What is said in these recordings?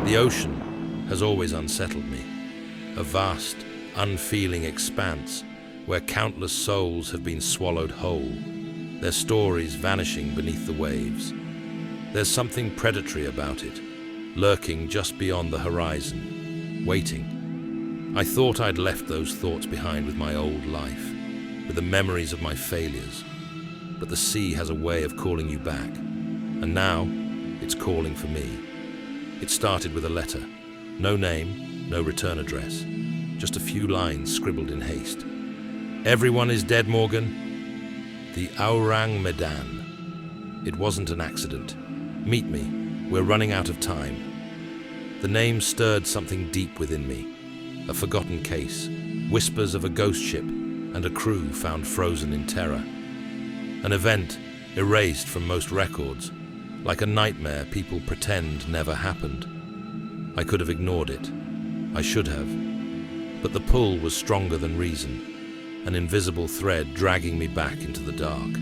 The ocean has always unsettled me, a vast, unfeeling expanse where countless souls have been swallowed whole, their stories vanishing beneath the waves. There's something predatory about it, lurking just beyond the horizon, waiting. I thought I'd left those thoughts behind with my old life, with the memories of my failures. But the sea has a way of calling you back, and now it's calling for me. It started with a letter. No name, no return address, just a few lines scribbled in haste. "Everyone is dead, Morgan. The Ourang Medan. It wasn't an accident. Meet me. We're running out of time." The name stirred something deep within me. A forgotten case, whispers of a ghost ship, and a crew found frozen in terror. An event erased from most records, like a nightmare people pretend never happened. I could have ignored it. I should have. But the pull was stronger than reason, an invisible thread dragging me back into the dark.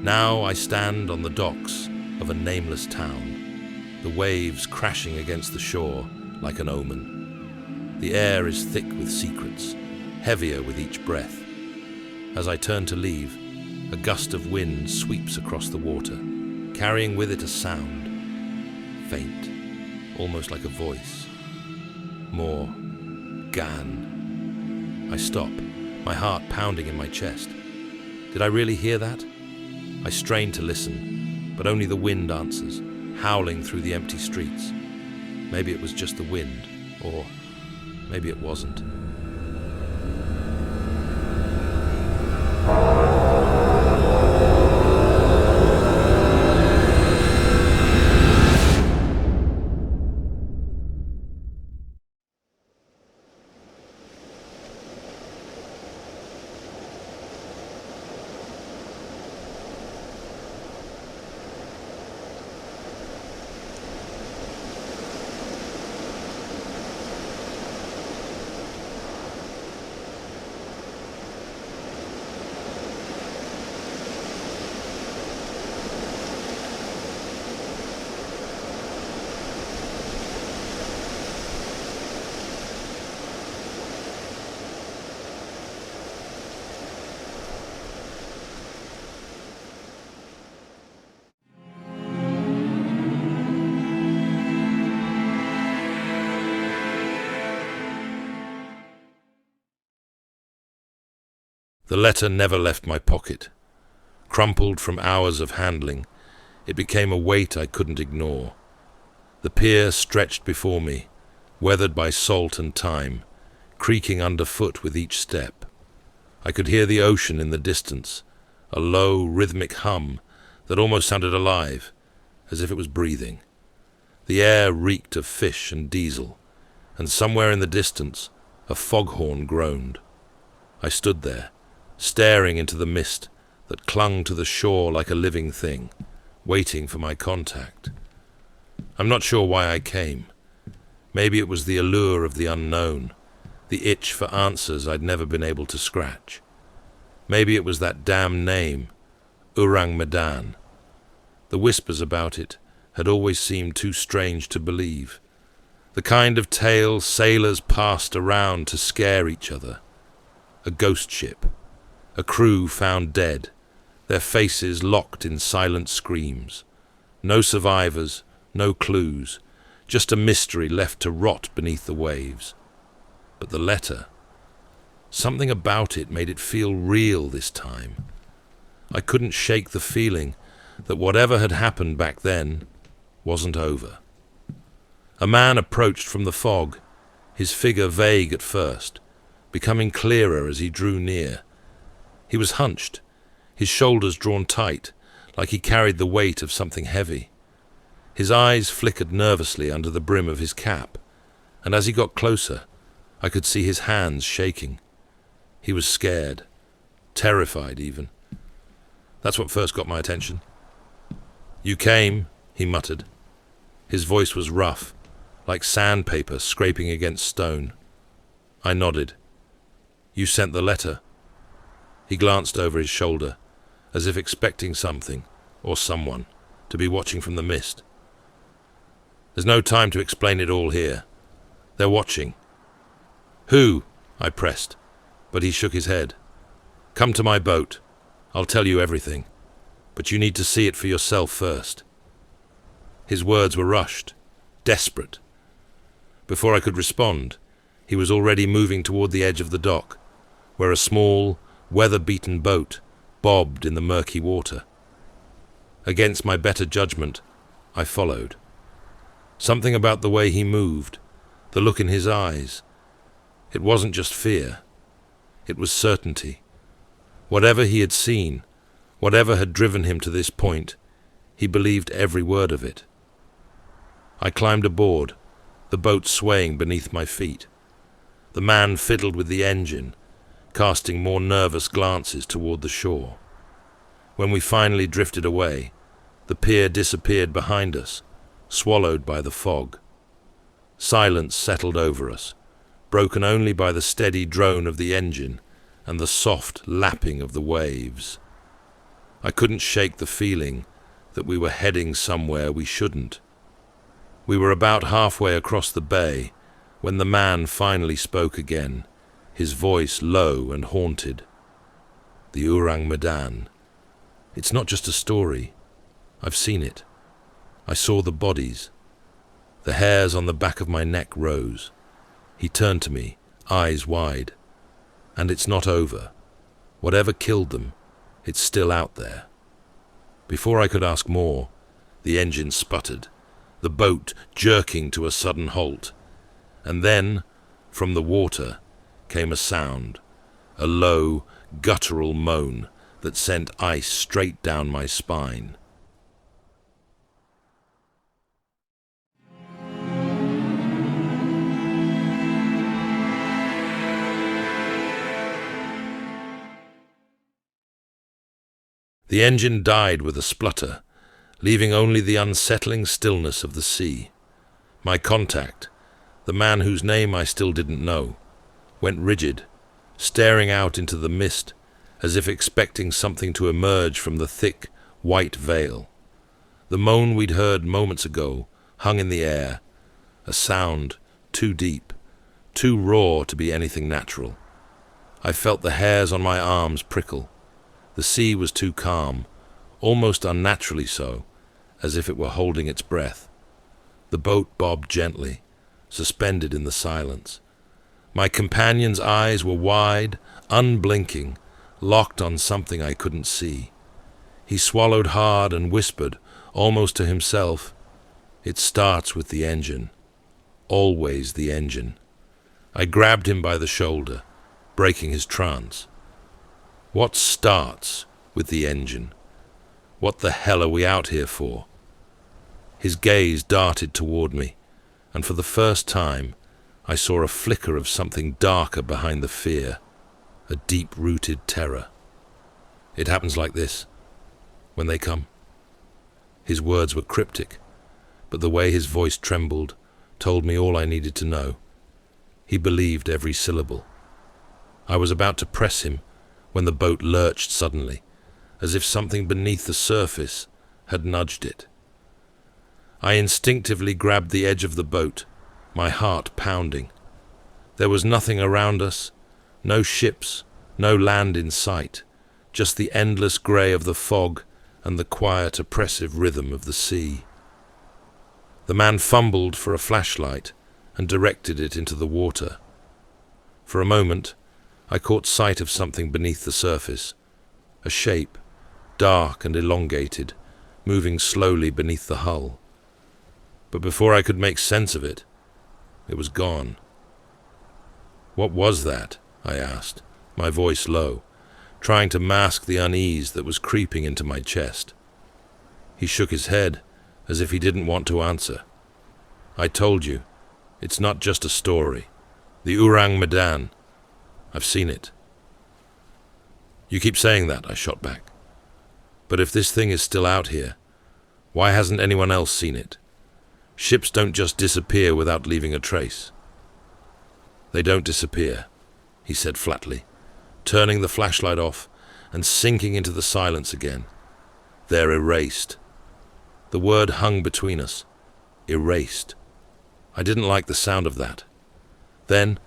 Now I stand on the docks of a nameless town, the waves crashing against the shore like an omen. The air is thick with secrets, heavier with each breath. As I turn to leave, a gust of wind sweeps across the water, carrying with it a sound, faint, almost like a voice. More Gan. I stop, my heart pounding in my chest. Did I really hear that? I strain to listen, but only the wind answers, howling through the empty streets. Maybe it was just the wind, or maybe it wasn't. The letter never left my pocket. Crumpled from hours of handling, it became a weight I couldn't ignore. The pier stretched before me, weathered by salt and time, creaking underfoot with each step. I could hear the ocean in the distance, a low, rhythmic hum that almost sounded alive, as if it was breathing. The air reeked of fish and diesel, and somewhere in the distance, a foghorn groaned. I stood there, staring into the mist that clung to the shore like a living thing, waiting for my contact. I'm not sure why I came. Maybe it was the allure of the unknown, the itch for answers I'd never been able to scratch. Maybe it was that damn name, Ourang Medan. The whispers about it had always seemed too strange to believe. The kind of tale sailors passed around to scare each other. A ghost ship. A crew found dead, their faces locked in silent screams. No survivors, no clues, just a mystery left to rot beneath the waves. But the letter, something about it made it feel real this time. I couldn't shake the feeling that whatever had happened back then wasn't over. A man approached from the fog, his figure vague at first, becoming clearer as he drew near. He was hunched, his shoulders drawn tight, like he carried the weight of something heavy. His eyes flickered nervously under the brim of his cap, and as he got closer, I could see his hands shaking. He was scared, terrified even. That's what first got my attention. "You came," he muttered. His voice was rough, like sandpaper scraping against stone. I nodded. "You sent the letter." He glanced over his shoulder, as if expecting something, or someone, to be watching from the mist. There's no time to explain it all here. They're watching. Who? I pressed, but he shook his head. Come to my boat. I'll tell you everything, but you need to see it for yourself first. His words were rushed, desperate. Before I could respond, he was already moving toward the edge of the dock, where a small, weather-beaten boat bobbed in the murky water. Against my better judgment, I followed. Something about the way he moved, the look in his eyes. It wasn't just fear. It was certainty. Whatever he had seen, whatever had driven him to this point, he believed every word of it. I climbed aboard, the boat swaying beneath my feet. The man fiddled with the engine, casting more nervous glances toward the shore. When we finally drifted away, the pier disappeared behind us, swallowed by the fog. Silence settled over us, broken only by the steady drone of the engine and the soft lapping of the waves. I couldn't shake the feeling that we were heading somewhere we shouldn't. We were about halfway across the bay when the man finally spoke again, his voice low and haunted. The Ourang Medan. It's not just a story. I've seen it. I saw the bodies. The hairs on the back of my neck rose. He turned to me, eyes wide. And it's not over. Whatever killed them, it's still out there. Before I could ask more, the engine sputtered, the boat jerking to a sudden halt. And then, from the water, came a sound, a low, guttural moan that sent ice straight down my spine. The engine died with a splutter, leaving only the unsettling stillness of the sea. My contact, the man whose name I still didn't know, went rigid, staring out into the mist as if expecting something to emerge from the thick, white veil. The moan we'd heard moments ago hung in the air, a sound too deep, too raw to be anything natural. I felt the hairs on my arms prickle. The sea was too calm, almost unnaturally so, as if it were holding its breath. The boat bobbed gently, suspended in the silence. My companion's eyes were wide, unblinking, locked on something I couldn't see. He swallowed hard and whispered, almost to himself, "It starts with the engine. Always the engine." I grabbed him by the shoulder, breaking his trance. What starts with the engine? What the hell are we out here for? His gaze darted toward me, and for the first time I saw a flicker of something darker behind the fear, a deep-rooted terror. It happens like this, when they come. His words were cryptic, but the way his voice trembled told me all I needed to know. He believed every syllable. I was about to press him when the boat lurched suddenly, as if something beneath the surface had nudged it. I instinctively grabbed the edge of the boat, my heart pounding. There was nothing around us, no ships, no land in sight, just the endless grey of the fog and the quiet, oppressive rhythm of the sea. The man fumbled for a flashlight and directed it into the water. For a moment, I caught sight of something beneath the surface, a shape, dark and elongated, moving slowly beneath the hull. But before I could make sense of it, it was gone. "What was that?" I asked, my voice low, trying to mask the unease that was creeping into my chest. He shook his head, as if he didn't want to answer. "I told you, it's not just a story. The Ourang Medan. I've seen it." "You keep saying that," I shot back. "But if this thing is still out here, why hasn't anyone else seen it? Ships don't just disappear without leaving a trace." "They don't disappear," he said flatly, turning the flashlight off and sinking into the silence again. "They're erased." The word hung between us. erased. I didn't like the sound of that. Then,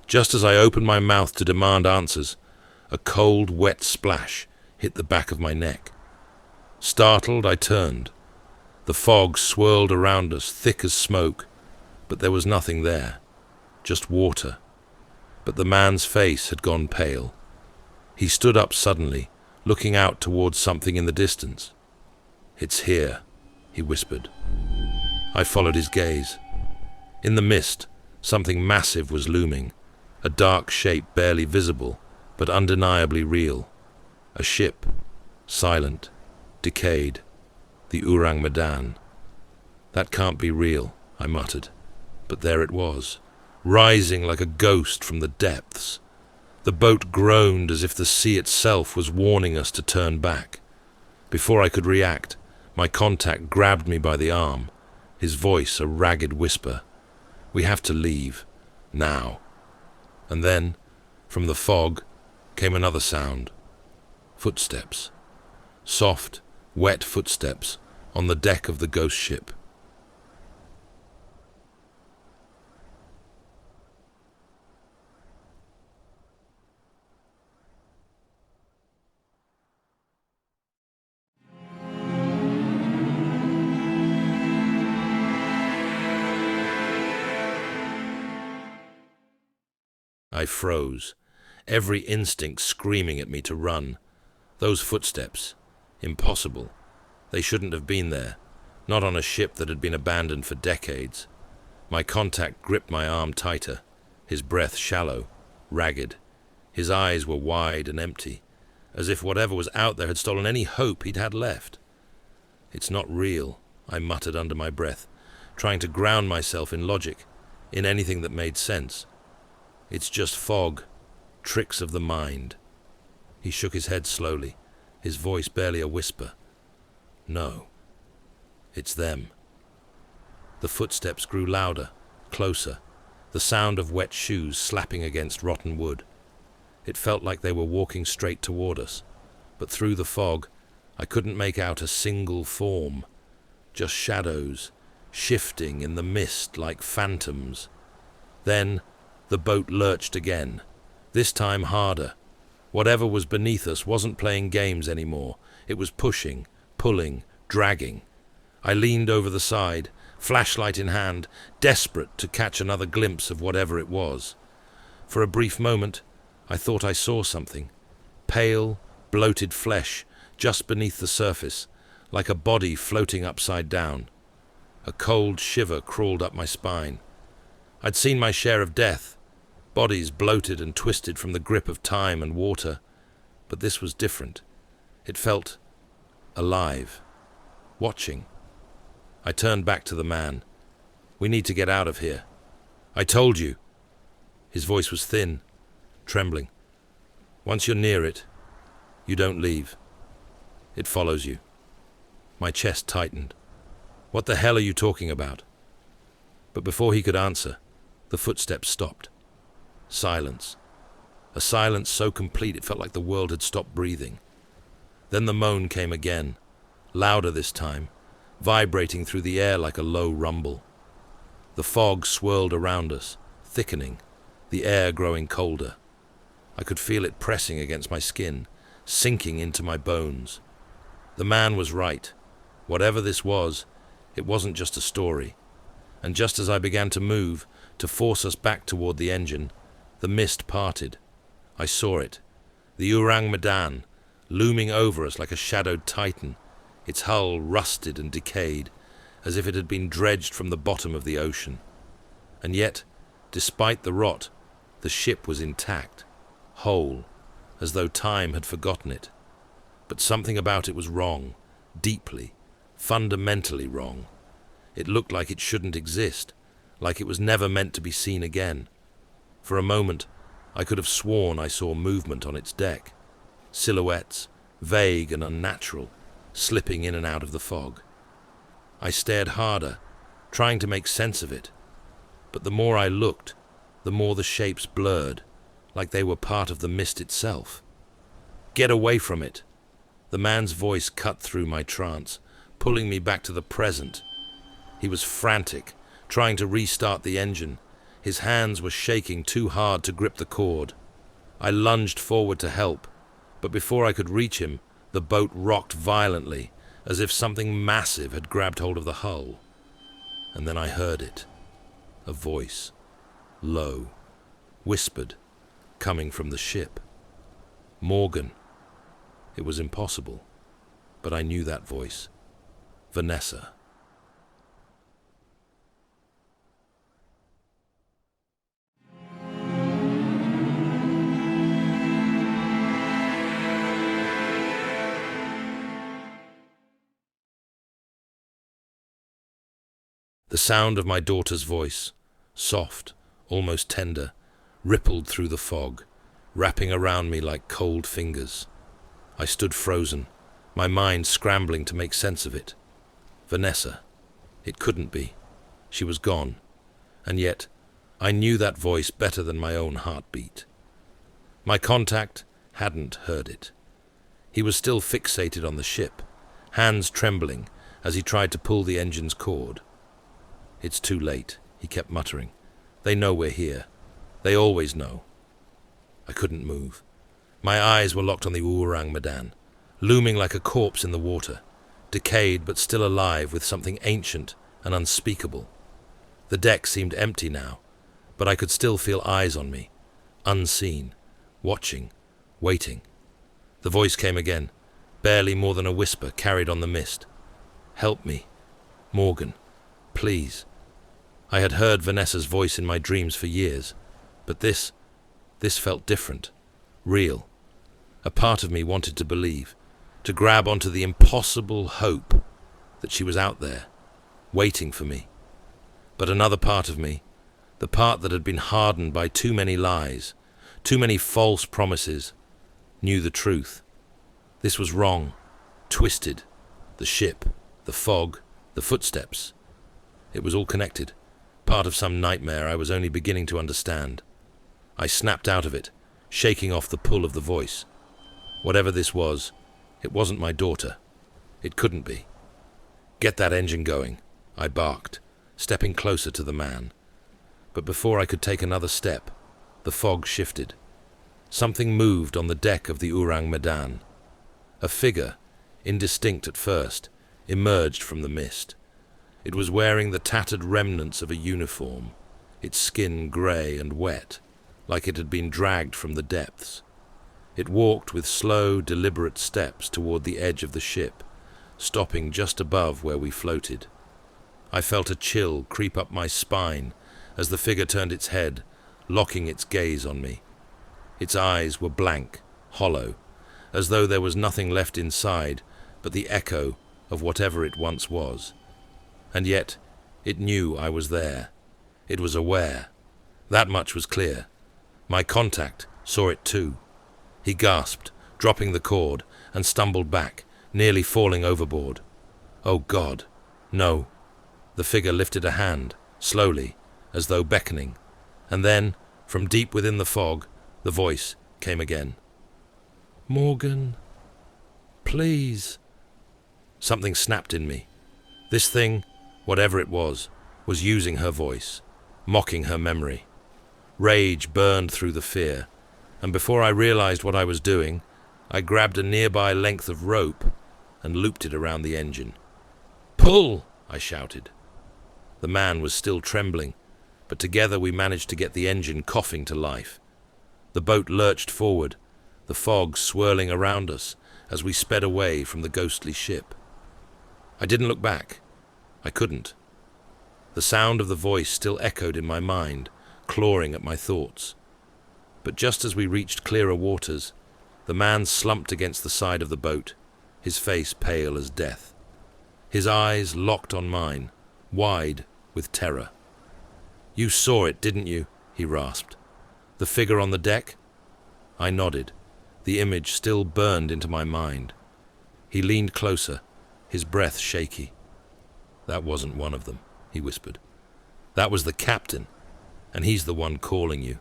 just as I opened my mouth to demand answers, a cold, wet splash hit the back of my neck. Startled, I turned. The fog swirled around us, thick as smoke, but there was nothing there, just water. But the man's face had gone pale. He stood up suddenly, looking out towards something in the distance. "It's here," he whispered. I followed his gaze. In the mist, something massive was looming, a dark shape barely visible, but undeniably real. A ship, silent, decayed, the Ourang Medan. "That can't be real," I muttered, but there it was, rising like a ghost from the depths. The boat groaned as if the sea itself was warning us to turn back. Before I could react, my contact grabbed me by the arm, his voice a ragged whisper. "We have to leave, now." And then, from the fog, came another sound. Footsteps. Soft, wet footsteps on the deck of the ghost ship. I froze, every instinct screaming at me to run. Those footsteps. Impossible. They shouldn't have been there, not on a ship that had been abandoned for decades. My contact gripped my arm tighter, his breath shallow, ragged. His eyes were wide and empty, as if whatever was out there had stolen any hope he'd had left. "It's not real," I muttered under my breath, trying to ground myself in logic, in anything that made sense. "It's just fog, tricks of the mind." He shook his head slowly, his voice barely a whisper. "No, it's them." The footsteps grew louder, closer, the sound of wet shoes slapping against rotten wood. It felt like they were walking straight toward us, but through the fog, I couldn't make out a single form, just shadows, shifting in the mist like phantoms. Then, the boat lurched again, this time harder. Whatever was beneath us wasn't playing games anymore. It was pushing, pulling, dragging. I leaned over the side, flashlight in hand, desperate to catch another glimpse of whatever it was. For a brief moment, I thought I saw something. Pale, bloated flesh just beneath the surface, like a body floating upside down. A cold shiver crawled up my spine. I'd seen my share of death, bodies bloated and twisted from the grip of time and water, but this was different. It felt alive, watching. I turned back to the man. "We need to get out of here." "I told you." His voice was thin, trembling. "Once you're near it, you don't leave. It follows you." My chest tightened. "What the hell are you talking about?" But before he could answer, the footsteps stopped. Silence. A silence so complete it felt like the world had stopped breathing. Then the moan came again, louder this time, vibrating through the air like a low rumble. The fog swirled around us, thickening, the air growing colder. I could feel it pressing against my skin, sinking into my bones. The man was right. Whatever this was, it wasn't just a story. And just as I began to move, to force us back toward the engine, the mist parted. I saw it. The Ourang Medan, looming over us like a shadowed titan, its hull rusted and decayed, as if it had been dredged from the bottom of the ocean. And yet, despite the rot, the ship was intact, whole, as though time had forgotten it. But something about it was wrong, deeply, fundamentally wrong. It looked like it shouldn't exist, like it was never meant to be seen again. For a moment, I could have sworn I saw movement on its deck, silhouettes, vague and unnatural, slipping in and out of the fog. I stared harder, trying to make sense of it. But the more I looked, the more the shapes blurred, like they were part of the mist itself. "Get away from it!" The man's voice cut through my trance, pulling me back to the present. He was frantic, trying to restart the engine. His hands were shaking too hard to grip the cord. I lunged forward to help, but before I could reach him, the boat rocked violently, as if something massive had grabbed hold of the hull. And then I heard it. A voice, low, whispered, coming from the ship. Morgan. It was impossible, but I knew that voice. Vanessa. The sound of my daughter's voice, soft, almost tender, rippled through the fog, wrapping around me like cold fingers. I stood frozen, my mind scrambling to make sense of it. Vanessa. It couldn't be. She was gone. And yet, I knew that voice better than my own heartbeat. My contact hadn't heard it. He was still fixated on the ship, hands trembling as he tried to pull the engine's cord. "It's too late," he kept muttering. "They know we're here. They always know." I couldn't move. My eyes were locked on the Ourang Medan, looming like a corpse in the water, decayed but still alive with something ancient and unspeakable. The deck seemed empty now, but I could still feel eyes on me, unseen, watching, waiting. The voice came again, barely more than a whisper carried on the mist. "Help me, Morgan, please." I had heard Vanessa's voice in my dreams for years, but this felt different, real. A part of me wanted to believe, to grab onto the impossible hope that she was out there, waiting for me. But another part of me, the part that had been hardened by too many lies, too many false promises, knew the truth. This was wrong, twisted. The ship, the fog, the footsteps. It was all connected, part of some nightmare I was only beginning to understand. I snapped out of it, shaking off the pull of the voice. Whatever this was, it wasn't my daughter. It couldn't be. "Get that engine going," I barked, stepping closer to the man. But before I could take another step, the fog shifted. Something moved on the deck of the Ourang Medan. A figure, indistinct at first, emerged from the mist. It was wearing the tattered remnants of a uniform, its skin grey and wet, like it had been dragged from the depths. It walked with slow, deliberate steps toward the edge of the ship, stopping just above where we floated. I felt a chill creep up my spine as the figure turned its head, locking its gaze on me. Its eyes were blank, hollow, as though there was nothing left inside but the echo of whatever it once was. And yet, it knew I was there. It was aware. That much was clear. My contact saw it too. He gasped, dropping the cord, and stumbled back, nearly falling overboard. Oh God, no. The figure lifted a hand, slowly, as though beckoning, and then, from deep within the fog, the voice came again. "Morgan, please." Something snapped in me. This thing, whatever it was using her voice, mocking her memory. Rage burned through the fear, and before I realized what I was doing, I grabbed a nearby length of rope and looped it around the engine. "Pull!" I shouted. The man was still trembling, but together we managed to get the engine coughing to life. The boat lurched forward, the fog swirling around us as we sped away from the ghostly ship. I didn't look back. I couldn't. The sound of the voice still echoed in my mind, clawing at my thoughts. But just as we reached clearer waters, the man slumped against the side of the boat, his face pale as death. His eyes locked on mine, wide with terror. "You saw it, didn't you?" he rasped. "The figure on the deck?" I nodded. The image still burned into my mind. He leaned closer, his breath shaky. "That wasn't one of them," he whispered. "That was the captain, and he's the one calling you."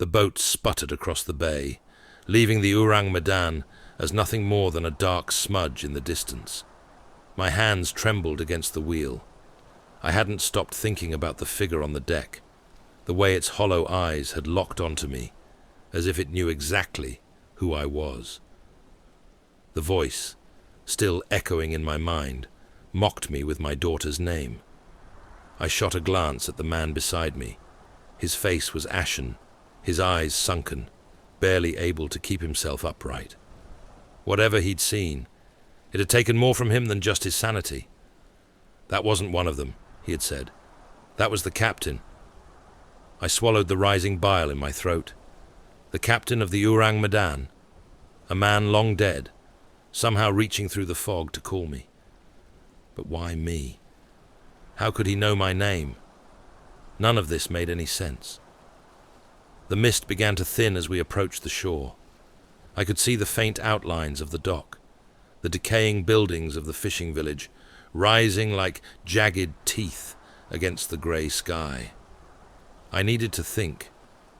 The boat sputtered across the bay, leaving the Ourang Medan as nothing more than a dark smudge in the distance. My hands trembled against the wheel. I hadn't stopped thinking about the figure on the deck, the way its hollow eyes had locked onto me, as if it knew exactly who I was. The voice, still echoing in my mind, mocked me with my daughter's name. I shot a glance at the man beside me. His face was ashen, his eyes sunken, barely able to keep himself upright. Whatever he'd seen, it had taken more from him than just his sanity. That wasn't one of them, he had said. That was the captain. I swallowed the rising bile in my throat. The captain of the Ourang Medan, a man long dead, somehow reaching through the fog to call me. But why me? How could he know my name? None of this made any sense. The mist began to thin as we approached the shore. I could see the faint outlines of the dock, the decaying buildings of the fishing village, rising like jagged teeth against the grey sky. I needed to think,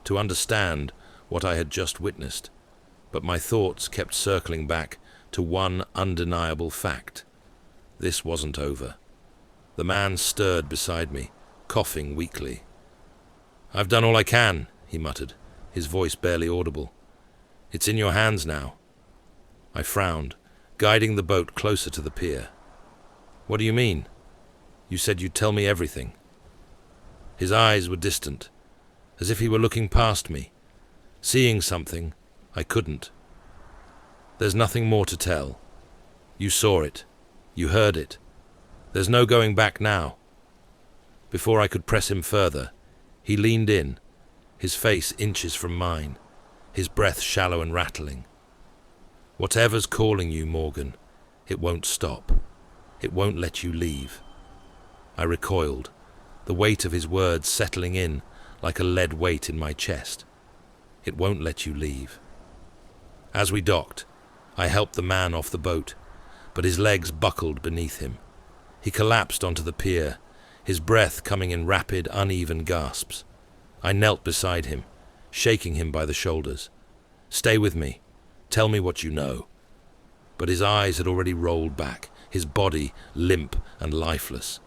to understand what I had just witnessed, but my thoughts kept circling back to one undeniable fact. This wasn't over. The man stirred beside me, coughing weakly. "I've done all I can," he muttered, his voice barely audible. "It's in your hands now." I frowned, guiding the boat closer to the pier. "What do you mean? You said you'd tell me everything." His eyes were distant, as if he were looking past me, seeing something I couldn't. "There's nothing more to tell. You saw it. You heard it. There's no going back now." Before I could press him further, he leaned in, his face inches from mine, his breath shallow and rattling. "Whatever's calling you, Morgan, it won't stop. It won't let you leave." I recoiled, the weight of his words settling in like a lead weight in my chest. "It won't let you leave." As we docked, I helped the man off the boat, but his legs buckled beneath him. He collapsed onto the pier, his breath coming in rapid, uneven gasps. I knelt beside him, shaking him by the shoulders. "Stay with me. Tell me what you know." But his eyes had already rolled back, his body limp and lifeless.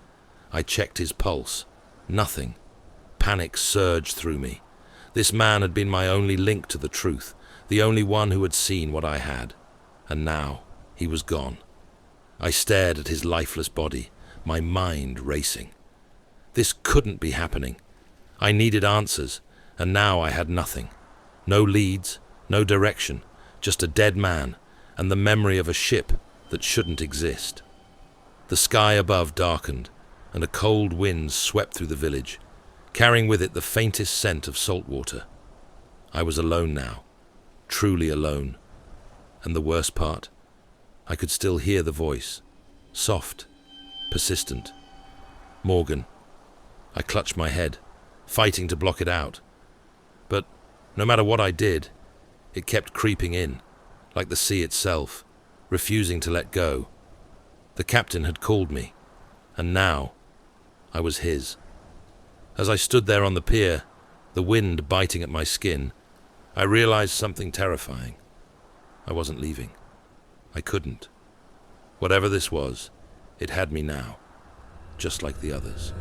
I checked his pulse. Nothing. Panic surged through me. This man had been my only link to the truth, the only one who had seen what I had. And now he was gone. I stared at his lifeless body, my mind racing. This couldn't be happening. I needed answers, and now I had nothing. No leads, no direction, just a dead man, and the memory of a ship that shouldn't exist. The sky above darkened, and a cold wind swept through the village, carrying with it the faintest scent of salt water. I was alone now, truly alone. And the worst part, I could still hear the voice, soft, persistent. "Morgan." I clutched my head, fighting to block it out. But no matter what I did, it kept creeping in, like the sea itself, refusing to let go. The captain had called me, and now I was his. As I stood there on the pier, the wind biting at my skin, I realized something terrifying. I wasn't leaving. I couldn't. Whatever this was, it had me now, just like the others.